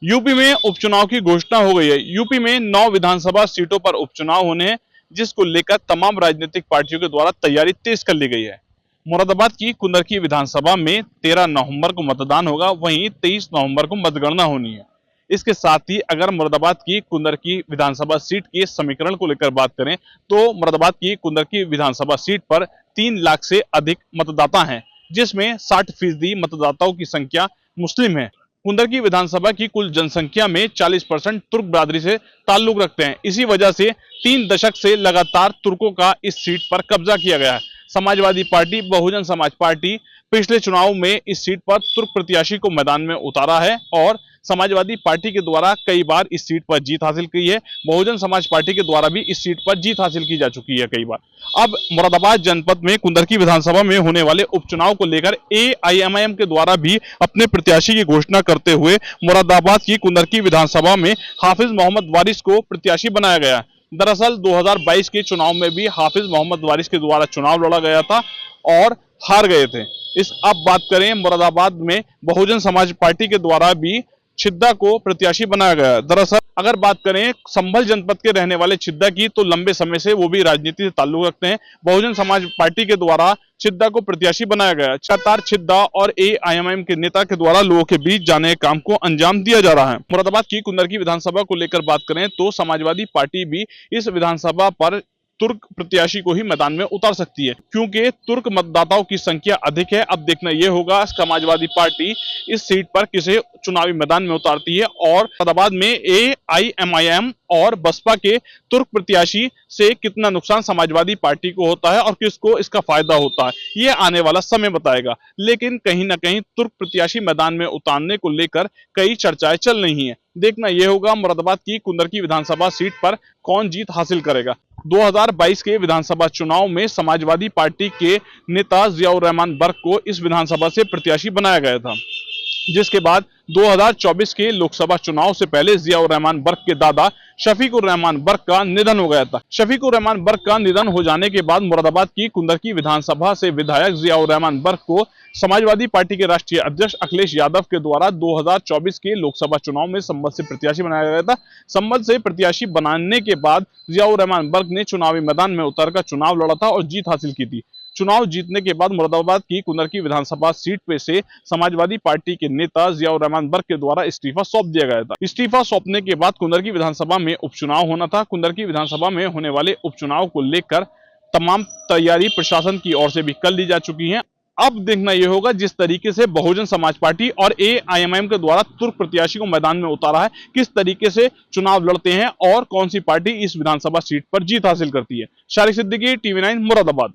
UP में उपचुनाव की घोषणा हो गई है। यूपी में 9 विधानसभा सीटों पर उपचुनाव होने हैं, जिसको लेकर तमाम राजनीतिक पार्टियों के द्वारा तैयारी तेज कर ली गई है। मुरादाबाद की कुंदरकी विधानसभा में 13 नवंबर को मतदान होगा, वहीं 23 नवंबर को मतगणना होनी है। इसके साथ ही अगर मुरादाबाद की कुंदरकी विधानसभा सीट के समीकरण को लेकर बात करें तो मुरादाबाद की कुंदरकी विधानसभा सीट पर 3 लाख से अधिक मतदाता हैं, जिसमें 60% मतदाताओं की संख्या मुस्लिम है। कुंदरकी विधानसभा की कुल जनसंख्या में 40% तुर्क बिरादरी से ताल्लुक रखते हैं। इसी वजह से 3 दशक से लगातार तुर्कों का इस सीट पर कब्जा किया गया है। समाजवादी पार्टी, बहुजन समाज पार्टी पिछले चुनाव में इस सीट पर तुर्क प्रत्याशी को मैदान में उतारा है और समाजवादी पार्टी के द्वारा कई बार इस सीट पर जीत हासिल की है। बहुजन समाज पार्टी के द्वारा भी इस सीट पर जीत हासिल की जा चुकी है कई बार। अब मुरादाबाद जनपद में कुंदरकी विधानसभा में होने वाले उपचुनाव को लेकर एआईएमआईएम के द्वारा भी अपने प्रत्याशी की घोषणा करते हुए मुरादाबाद की कुंदरकी विधानसभा में हाफिज मोहम्मद वारिस को प्रत्याशी बनाया गया है। दरअसल 2022 के चुनाव में भी हाफिज मोहम्मद वारिस के द्वारा चुनाव लड़ा गया था और हार गए थे। अब बात करें मुरादाबाद में बहुजन समाज पार्टी के द्वारा भी छिद्दा को प्रत्याशी बनाया गया। दरअसल अगर बात करें संभल जनपद के रहने वाले छिद्दा की, तो लंबे समय से वो भी राजनीति से ताल्लुक रखते हैं। बहुजन समाज पार्टी के द्वारा छिद्दा को प्रत्याशी बनाया गया। लगातार छिद्दा और एआईएमआईएम के नेता के द्वारा लोगों के बीच जाने के काम को अंजाम दिया जा रहा है। मुरादाबाद की कुंदरकी विधानसभा को लेकर बात करें तो समाजवादी पार्टी भी इस विधानसभा पर तुर्क प्रत्याशी को ही मैदान में उतार सकती है, क्योंकि तुर्क मतदाताओं की संख्या अधिक है। अब देखना यह होगा समाजवादी पार्टी इस सीट पर किसे चुनावी मैदान में उतारती है और मुरादाबाद में एआईएमआईएम और बसपा के तुर्क प्रत्याशी से कितना नुकसान समाजवादी पार्टी को होता है और किसको इसका फायदा होता है, ये आने वाला समय बताएगा। लेकिन कहीं ना कहीं तुर्क प्रत्याशी मैदान में उतारने को लेकर कई चर्चाएं चल रही हैं। देखना यह होगा मुरादाबाद की कुंदरकी विधानसभा सीट पर कौन जीत हासिल करेगा। 2022 के विधानसभा चुनाव में समाजवादी पार्टी के नेता जियाउर रहमान बर्क को इस विधानसभा से प्रत्याशी बनाया गया था, जिसके बाद 2024 के लोकसभा चुनाव से पहले जियाउर रहमान बर्क के दादा शफीकुर रहमान बर्क का निधन हो गया था। शफीकुर रहमान बर्क का निधन हो जाने के बाद मुरादाबाद की कुंदरकी विधानसभा से विधायक जियाउर रहमान बर्क को समाजवादी पार्टी के राष्ट्रीय अध्यक्ष अखिलेश यादव के द्वारा 2024 के लोकसभा चुनाव में संभल से प्रत्याशी बनाया गया था। संभल से प्रत्याशी बनाने के बाद जियाउर रहमान बर्क ने चुनावी मैदान में उतरकर चुनाव लड़ा था और जीत हासिल की थी। चुनाव जीतने के बाद मुरादाबाद की कुंदरकी विधानसभा सीट पे से समाजवादी पार्टी के नेता जियाउर रहमान बर्क के द्वारा इस्तीफा सौंप दिया गया था। इस्तीफा सौंपने के बाद कुंदरकी विधानसभा में उपचुनाव होना था। कुंदरकी विधानसभा में होने वाले उपचुनाव को लेकर तमाम तैयारी प्रशासन की ओर से भी कर ली जा चुकी है। अब देखना यह होगा जिस तरीके से बहुजन समाज पार्टी और एआईएमआईएम के द्वारा तुर्क प्रत्याशी को मैदान में उतारा है, किस तरीके से चुनाव लड़ते हैं और कौन सी पार्टी इस विधानसभा सीट पर जीत हासिल करती है। शारिक सिद्दीकी, टीवी 9 मुरादाबाद।